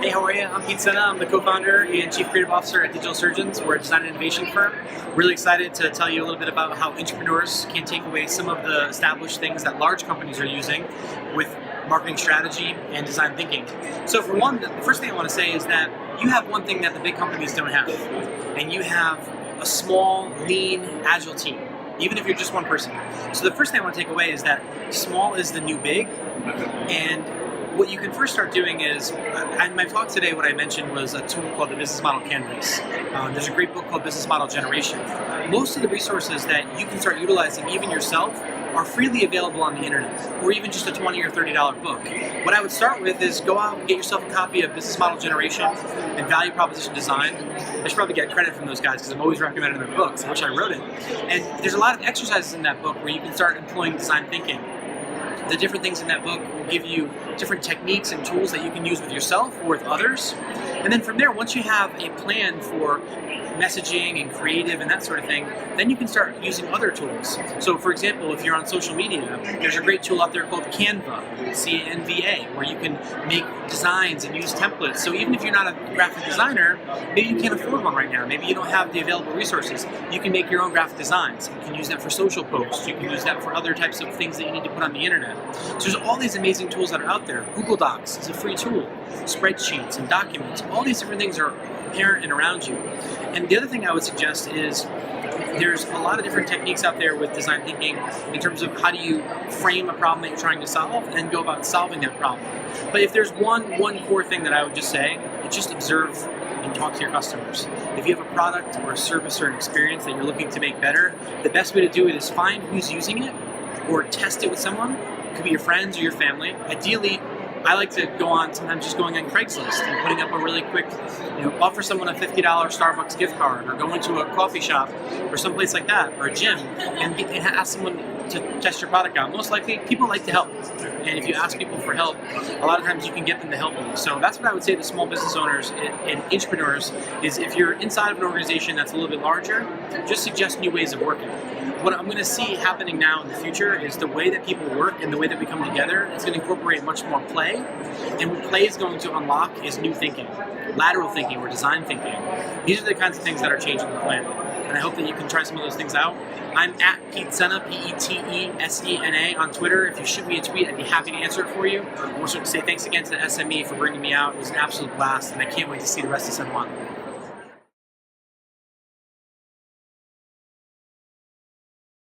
Hey, how are you? I'm Pete Sena. I'm the co-founder and chief creative officer at Digital Surgeons. We're a design and innovation firm. Really excited to tell you a little bit about how entrepreneurs can take away some of the established things that large companies are using with marketing strategy and design thinking. So for one, the first thing I want to say is that you have one thing that the big companies don't have, and you have a small, lean, agile team, even if you're just one person. So the first thing I want to take away is that small is the new big, and what you can first start doing is, in my talk today, what I mentioned was a tool called the Business Model Canvas. There's a great book called Business Model Generation. Most of the resources that you can start utilizing, even yourself, are freely available on the internet, or even just a $20 or $30 book. What I would start with is go out and get yourself a copy of Business Model Generation and Value Proposition Design. I should probably get credit from those guys because I'm always recommending their books. I wish I wrote it. And there's a lot of exercises in that book where you can start employing design thinking. The different things in that book will give you different techniques and tools that you can use with yourself or with others. And then from there, once you have a plan for messaging and creative and that sort of thing, then you can start using other tools. So for example, if you're on social media, there's a great tool out there called Canva, C-A-N-V-A, where you can make designs and use templates. So even if you're not a graphic designer, maybe you can't afford one right now, maybe you don't have the available resources, you can make your own graphic designs. You can use that for social posts, you can use that for other types of things that you need to put on the internet. So there's all these amazing tools that are out there. Google Docs is a free tool, spreadsheets and documents, all these different things are apparent and around you. And the other thing I would suggest is there's a lot of different techniques out there with design thinking in terms of how do you frame a problem that you're trying to solve and go about solving that problem. But if there's one core thing that I would just say, it's just observe and talk to your customers. If you have a product or a service or an experience that you're looking to make better, the best way to do it is find who's using it or test it with someone. It could be your friends or your family. Ideally, I like to go on, sometimes just going on Craigslist and putting up a really quick, offer someone a $50 Starbucks gift card, or go into a coffee shop or someplace like that, or a gym, and ask someone to test your product out. Most likely, people like to help. And if you ask people for help, a lot of times you can get them to help you. So that's what I would say to small business owners and entrepreneurs is if you're inside of an organization that's a little bit larger, just suggest new ways of working. What I'm going to see happening now in the future is the way that people work and the way that we come together is going to incorporate much more play. And what play is going to unlock is new thinking, lateral thinking or design thinking. These are the kinds of things that are changing the planet. And I hope that you can try some of those things out. I'm at Pete Sena, P-E-T-E-S-E-N-A on Twitter. If you shoot me a tweet, I'd be happy to answer it for you. I want to say thanks again to the SME for bringing me out. It was an absolute blast, and I can't wait to see the rest of San Juan.